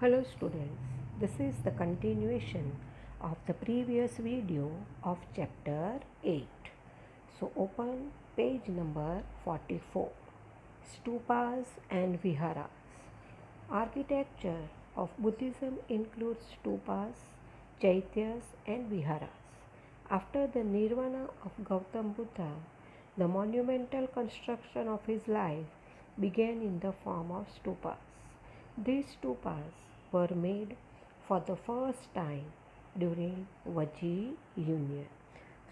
Hello students, this is the continuation of the previous video of chapter 8. So open page number 44, Stupas and Viharas. Architecture of Buddhism includes stupas, chaityas and viharas. After the nirvana of Gautam Buddha, the monumental construction of his life began in the form of stupas. These stupas were made for the first time during Vajji Union.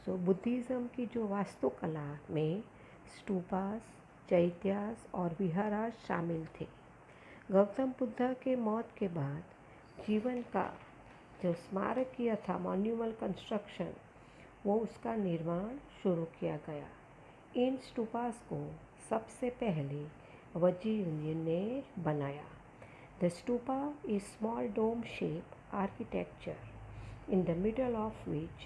So Buddhism की जो वास्तुकला में स्टूपास, चैत्यास और विहारास शामिल थे। गौतम बुद्ध के मौत के बाद जीवन का जो स्मारक किया था मॉन्यूमल कंस्ट्रक्शन, वो उसका निर्माण शुरू किया गया। इन स्टूपास को सबसे पहले वज्जी यूनियन ने बनाया। The stupa is small dome shape architecture in the middle of which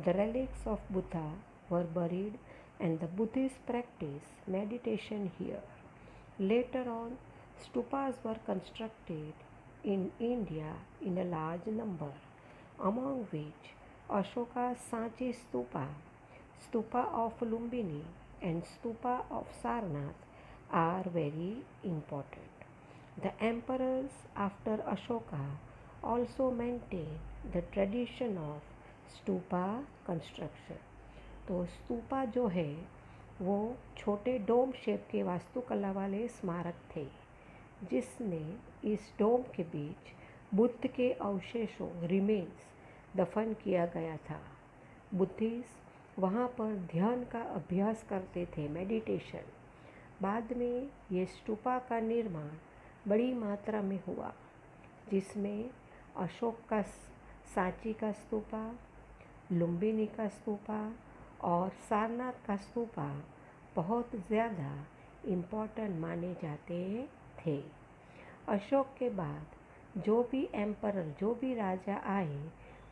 the relics of Buddha were buried and the Buddhists practiced meditation here. Later on, stupas were constructed in India in a large number, among which Ashoka's Sanchi Stupa, Stupa of Lumbini, and Stupa of Sarnath are very important. The emperors after Ashoka also maintained the tradition of stupa construction. तो स्तूपा जो है वो छोटे dome shape के वास्तुकला वाले स्मारक थे, जिसमें इस डोम के बीच बुद्ध के अवशेषों रिमेन्स दफन किया गया था। बुद्धिस्ट वहाँ पर ध्यान का अभ्यास करते थे, मेडिटेशन। बाद में ये स्तूपा का निर्माण बड़ी मात्रा में हुआ, जिसमें अशोक का सांची का स्तूपा, लुम्बिनी का स्तूपा और सारनाथ का स्तूपा बहुत ज़्यादा इम्पोर्टेंट माने जाते थे। अशोक के बाद जो भी एम्परर, जो भी राजा आए,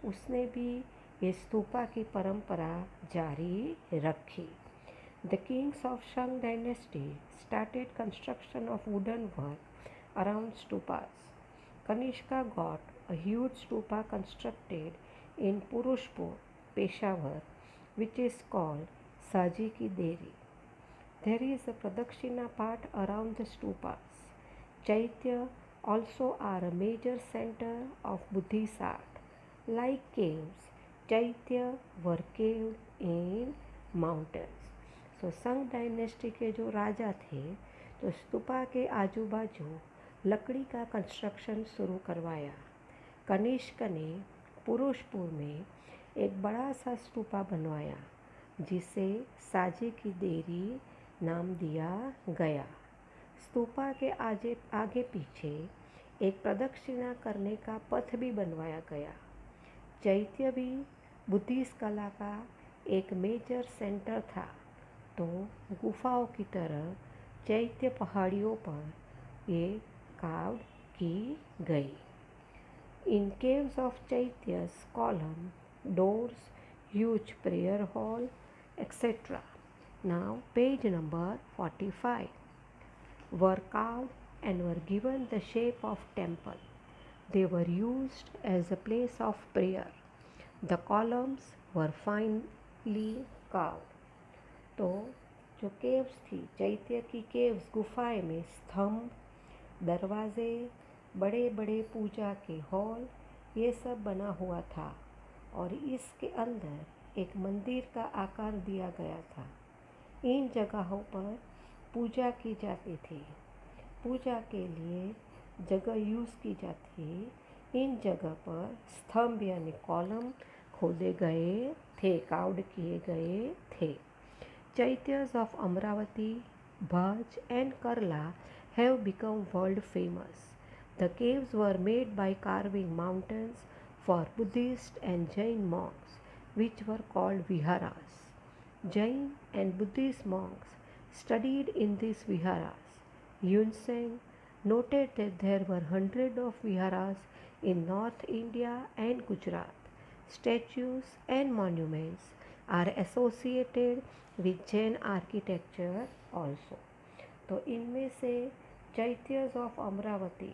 उसने भी ये स्तूपा की परंपरा जारी रखी। The kings of Shunga dynasty started construction of wooden work around stupas. Kanishka got a huge stupa constructed in Purushpur, Peshawar, which is called Saji Ki Deri. There is a Pradakshina part around the stupas. Chaitya also are a major center of Buddhist art. Like caves, Chaitya were caved in mountains. So संग dynasty के जो राजा थे, तो स्तूपा के आजू बाजू लकड़ी का कंस्ट्रक्शन शुरू करवाया। कनिष्क ने पुरुषपुर में एक बड़ा सा स्तूपा बनवाया, जिसे साजी की देरी नाम दिया गया। स्तूपा के आगे पीछे एक प्रदक्षिणा करने का पथ भी बनवाया गया। चैत्य भी बुद्धिस्ट कला का एक मेजर सेंटर था, तो गुफाओं की तरह चैत्य पहाड़ियों पर ये carved की गई। In caves of Chaitya's column, doors, huge prayer hall, etc. Now page number 45 were carved and were given the shape of temple. They were used as a place of prayer. The columns were finely carved. तो जो caves थी, चैत्य की caves, गुफाएं में स्तंभ, दरवाजे, बड़े बड़े पूजा के हॉल, ये सब बना हुआ था और इसके अंदर एक मंदिर का आकार दिया गया था। इन जगहों पर पूजा की जाती थी, पूजा के लिए जगह यूज़ की जाती। इन जगह पर स्तंभ यानी कॉलम खोदे गए थे, कार्व्ड किए गए थे। Chaityas of Amravati, Bhaj and Karla have become world famous. The caves were made by carving mountains for Buddhist and Jain monks, which were called viharas. Jain and Buddhist monks studied in these viharas. Yunsen noted that there were hundreds of viharas in North India and Gujarat. Statues and monuments are associated with Jain architecture also. तो इनमें से चैत्यस of Amravati,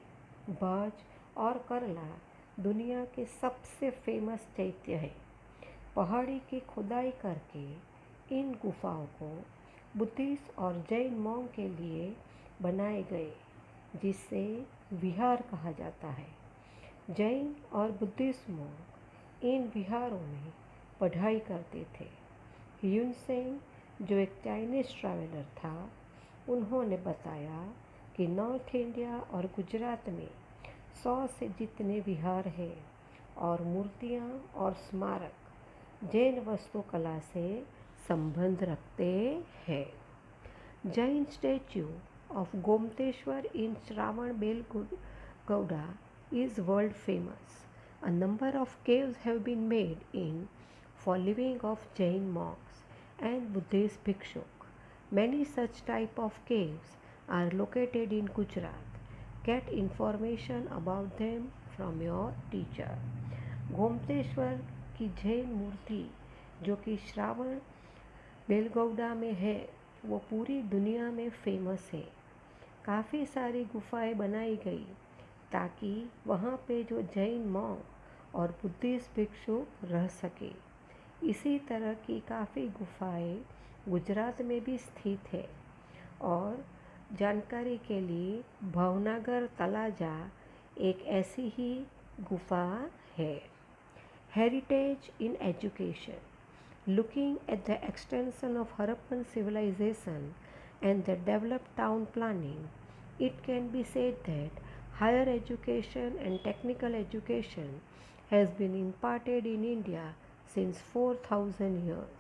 भज और करला दुनिया के सबसे famous चैत्य है। पहाड़ी की खुदाई करके इन गुफाओं को बुद्धिस्ट और जैन मॉन्क के लिए बनाए गए, जिसे विहार कहा जाता है। जैन और बुद्धिस्ट मॉन्क इन विहारों में पढ़ाई करते थे। ह्यूनसेन, जो एक चाइनीज ट्रैवलर था, उन्होंने बताया कि नॉर्थ इंडिया और गुजरात में 100 से जितने विहार हैं और मूर्तियाँ और स्मारक जैन वास्तुकला से संबंध रखते हैं। Jain statue of Gomteshwar in Shravan-Belgowda is world famous. A number of caves have been made in for living of Jain monks and Buddhist bhikshuk. Many such type of caves are located in Gujarat. Get information about them from your teacher. Gommateshwara की जैन मूर्ति जो कि श्रावण बेलगौड़ा में है, वो पूरी दुनिया में famous है। काफ़ी सारी गुफाएं बनाई गई ताकि वहाँ पे जो जैन मॉन्क और बुद्धिस्ट भिक्षु रह सके। इसी तरह की काफ़ी गुफाएं गुजरात में भी स्थित है। और जानकारी के लिए भावनगर तलाजा एक ऐसी ही गुफा है। Heritage in education. Looking at the extension of Harappan civilization and the developed town planning, it can be said that higher education and technical education has been imparted in India since 4,000 years.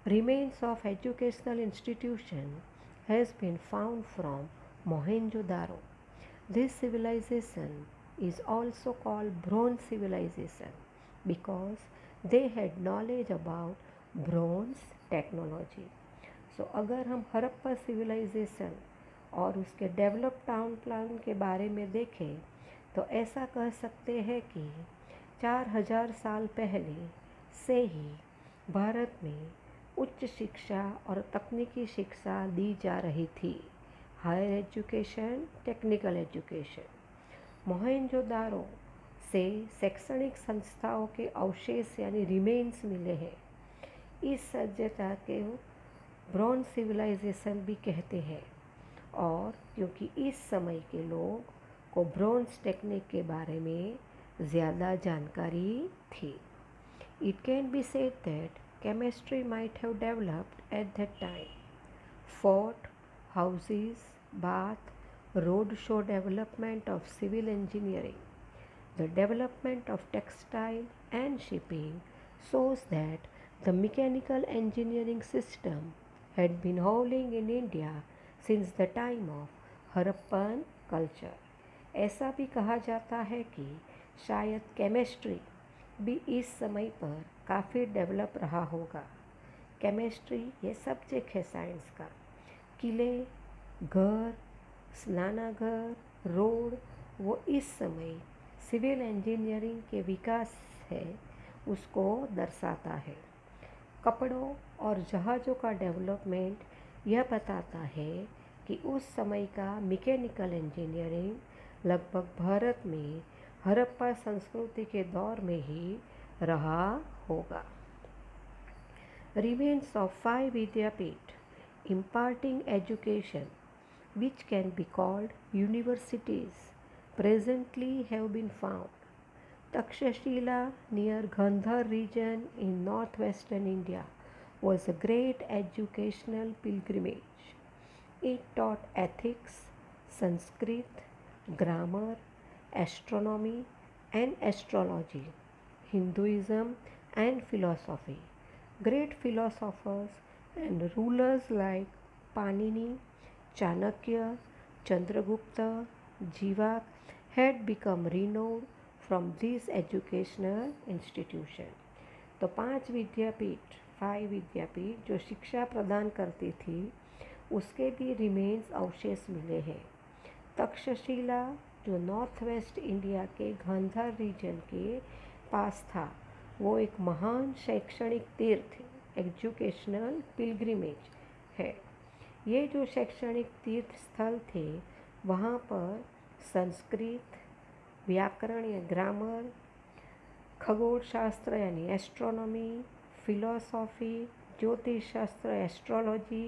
Remains of educational institution has been found from Mohenjo-daro. This civilization is also called Bronze civilization because they had knowledge about bronze technology. So अगर हम Harappa civilisation और उसके develop town plan के बारे में देखें तो ऐसा कह सकते हैं कि 4000 साल पहले से ही भारत में उच्च शिक्षा और तकनीकी शिक्षा दी जा रही थी। Higher education, technical education. Mohenjodaro से शैक्षणिक संस्थाओं के अवशेष यानी रिमेन्स मिले हैं। इस सभ्यता के ब्रॉन्ज सिविलाइजेशन भी कहते हैं, और क्योंकि इस समय के लोग को ब्रॉन्ज टेक्निक के बारे में ज़्यादा जानकारी थी। It can be said that chemistry might have developed at that time. Fort, houses, bath, road show development of civil engineering. The development of textile and shipping shows that the mechanical engineering system had been howling in India since the time of Harappan culture. ऐसा भी कहा जाता है कि शायद chemistry भी इस समय पर काफ़ी डेवलप रहा होगा। केमिस्ट्री ये सब्जेक्ट है साइंस का। किले, घर, स्नानागार, रोड, वो इस समय सिविल इंजीनियरिंग के विकास है उसको दर्शाता है। कपड़ों और जहाज़ों का डेवलपमेंट यह बताता है कि उस समय का मैकेनिकल इंजीनियरिंग लगभग भारत में हड़प्पा संस्कृति के दौर में ही रहा होगा। Remains of 5 Vidyapith imparting education, which can be called universities, presently have been found. Takshashila near Gandhar region in northwestern India was a great educational pilgrimage. It taught ethics, Sanskrit, grammar, astronomy and astrology, Hinduism and philosophy. Great philosophers and rulers like Panini, Chanakya, Chandragupta, Jivak had become renowned from this educational institution. तो 5 विद्यापीठ जो शिक्षा प्रदान करती थी उसके भी remains अवशेष मिले हैं। तक्षशिला जो नॉर्थ वेस्ट इंडिया के गांधार रीजन के पास था, वो एक महान शैक्षणिक तीर्थ एजुकेशनल पिलग्रिमेज है। ये जो शैक्षणिक तीर्थ स्थल थे वहाँ पर संस्कृत, व्याकरण या ग्रामर, खगोल शास्त्र यानी एस्ट्रोनॉमी, फिलॉसॉफी, ज्योतिष शास्त्र एस्ट्रोलॉजी,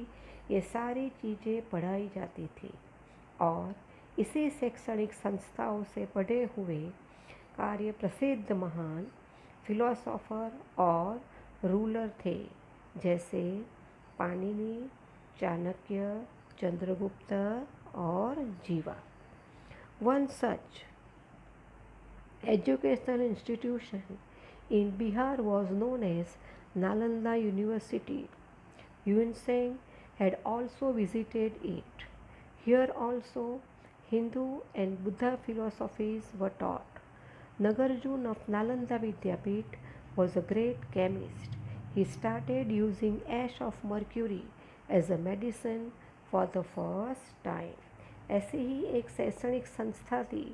ये सारी चीज़ें पढ़ाई जाती थी। और इसी शैक्षणिक संस्थाओं से पढ़े हुए कार्य प्रसिद्ध महान फिलोसोफर और रूलर थे, जैसे पाणिनि, चाणक्य, चंद्रगुप्त और जीवा। One such educational institution in Bihar was known as Nalanda University. Yun Seng had also visited it. Here also Hindu and Buddha philosophies were taught. Nagarjun of Nalanda Vidyapith was a great chemist. He started using ash of mercury as a medicine for the first time. ऐसी ही एक शैक्षणिक संस्था थी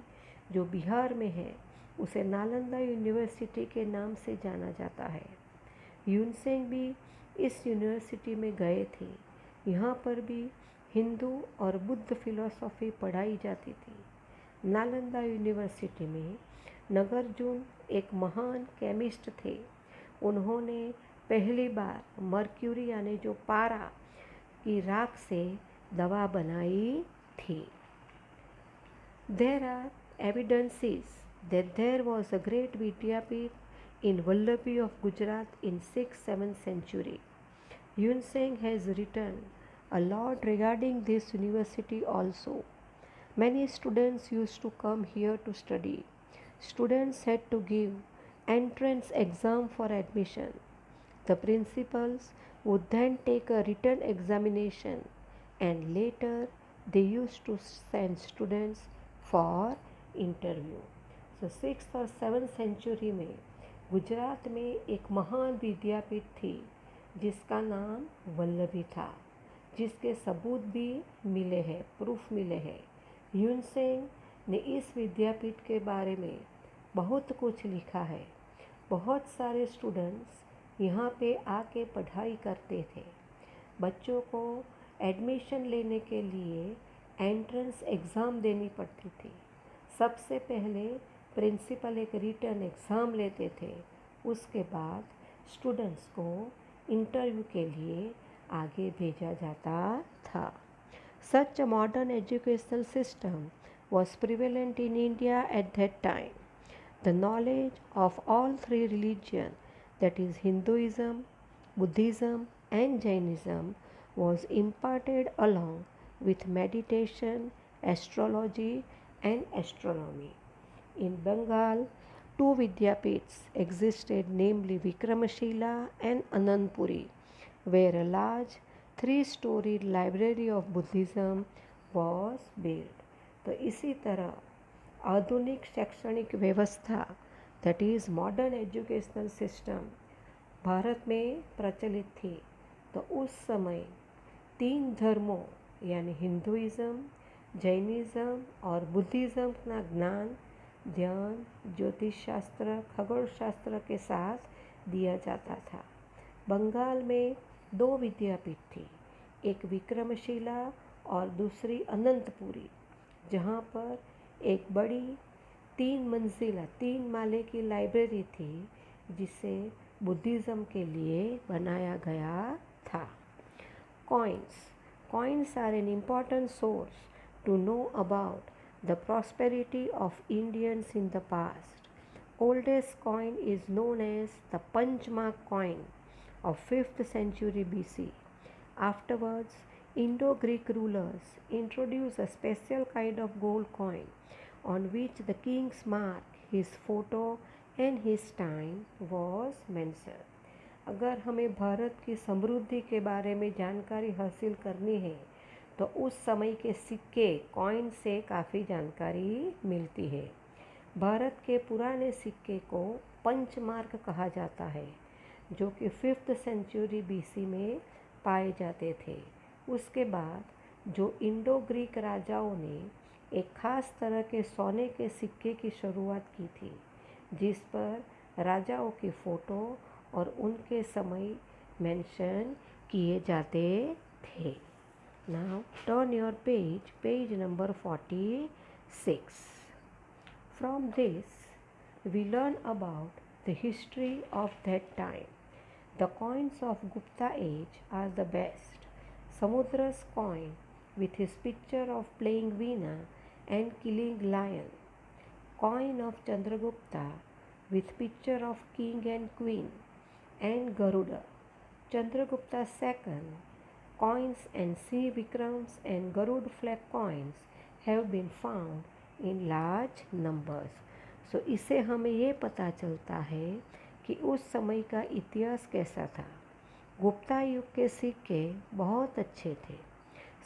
जो बिहार में है, उसे Nalanda university के नाम से जाना जाता है। यूनसेंग भी इस यूनिवर्सिटी में गए थे। यहाँ पर भी हिंदू और बुद्ध फिलॉसफी पढ़ाई जाती थी। नालंदा यूनिवर्सिटी में नगरजुन एक महान केमिस्ट थे। उन्होंने पहली बार मर्क्यूरी यानी जो पारा की राख से दवा बनाई थी। There are evidences that there was a great Vidyapith in Vallabhi of Gujarat in 6th-7th century. Yun Seng has written a lot regarding this university also. Many students used to come here to study. Students had to give entrance exam for admission. The principals would then take a written examination and later they used to send students for interview. So 6th और 7th century में गुजरात में एक महान विद्यापीठ थी जिसका नाम वल्लभी था, जिसके सबूत भी मिले हैं, प्रूफ मिले हैं। ह्यून सेंग ने इस विद्यापीठ के बारे में बहुत कुछ लिखा है। बहुत सारे स्टूडेंट्स यहाँ पे आके पढ़ाई करते थे। बच्चों को एडमिशन लेने के लिए एंट्रेंस एग्ज़ाम देनी पड़ती थी। सबसे पहले प्रिंसिपल एक रिटन एग्ज़ाम लेते थे, उसके बाद स्टूडेंट्स को इंटरव्यू के लिए आगे भेजा जाता था। Such a modern educational system was prevalent in India at that time. The knowledge of all three religions, that is Hinduism, Buddhism and Jainism, was imparted along with meditation, astrology and astronomy. In Bengal, two Vidyapiths existed, namely Vikramashila and Anandpuri, where a large three-storied library of Buddhism was built. तो इसी तरह आधुनिक शैक्षणिक व्यवस्था, that is modern educational system, Bharat में प्रचलित थी। तो उस समय तीन धर्मों यानी हिंदुइज़्म, जैनिज़्म और बुद्धिज़्म का ज्ञान, ध्यान, ज्योतिष शास्त्र, खगोल शास्त्र के साथ दिया जाता था। बंगाल में दो विद्यापीठ थी, एक विक्रमशिला और दूसरी अनंतपुरी, जहाँ पर एक बड़ी 3 माले की लाइब्रेरी थी जिसे बुद्धिज़्म के लिए बनाया गया था। Coins are an important source to know about the prosperity of Indians in the past. Oldest coin is known as the Panchmark coin of 5th century BC. Afterwards, Indo-Greek rulers introduced a special kind of gold coin on which the king's mark, his photo and his time was mentioned. अगर हमें भारत की समृद्धि के बारे में जानकारी हासिल करनी है तो उस समय के सिक्के, कॉइन से काफ़ी जानकारी मिलती है। भारत के पुराने सिक्के को पंचमार्क कहा जाता है, जो कि 5th सेंचुरी BC में पाए जाते थे। उसके बाद जो इंडो ग्रीक राजाओं ने एक ख़ास तरह के सोने के सिक्के की शुरुआत की थी, जिस पर राजाओं की फ़ोटो और उनके समय मेंशन किए जाते थे। Now turn your page number 46। From this, we learn about the history of that time. The coins of Gupta age are the best. Samudra's coin with his picture of playing veena and killing lion. Coin of Chandragupta with picture of king and queen and Garuda. Chandragupta II coins and C. Vikrams and Garud flag coins have been found in large numbers. So इससे हमें ये पता चलता है कि उस समय का इतिहास कैसा था। गुप्ता युग के सिक्के बहुत अच्छे थे।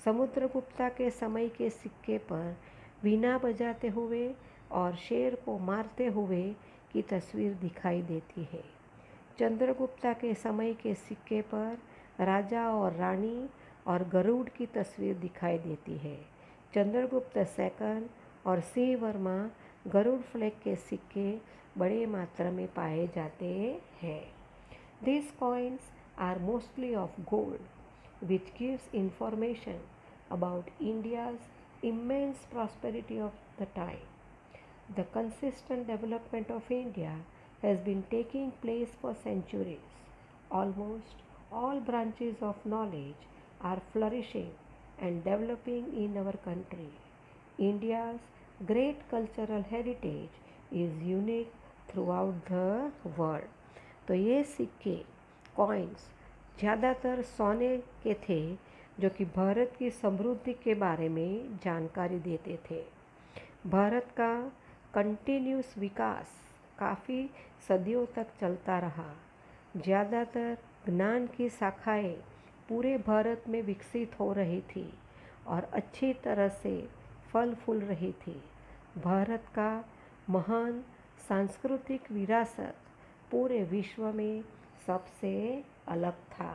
समुद्रगुप्ता के समय के सिक्के पर वीणा बजाते हुए और शेर को मारते हुए की तस्वीर दिखाई देती है। चंद्रगुप्ता के समय के सिक्के पर राजा और रानी और गरुड़ की तस्वीर दिखाई देती है। चंद्रगुप्त सेकंड और सी वर्मा गरुड़ फ्लैग के सिक्के बड़े मात्रा में पाए जाते हैं। These coins are mostly of gold, which gives information about India's immense prosperity of the time. The consistent development of India has been taking place for centuries. Almost all branches of knowledge are flourishing and developing in our country. India's great cultural heritage is unique throughout the world. तो ये सिक्के coins ज़्यादातर सोने के थे जो कि भारत की समृद्धि के बारे में जानकारी देते थे। भारत का कंटिन्यूस विकास काफ़ी सदियों तक चलता रहा। ज़्यादातर ज्ञान की शाखाएं पूरे भारत में विकसित हो रही थी और अच्छी तरह से फल फूल रही थी। भारत का महान सांस्कृतिक विरासत पूरे विश्व में सबसे अलग था।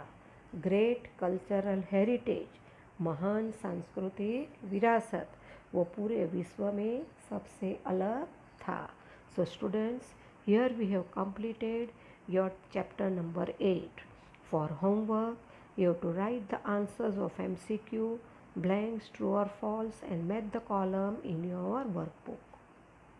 ग्रेट कल्चरल हेरिटेज, महान सांस्कृतिक विरासत, वो पूरे विश्व में सबसे अलग था। So students, here we have completed your chapter number 8. For homework, you have to write the answers of MCQ, blanks, true or false, and match the column in your workbook.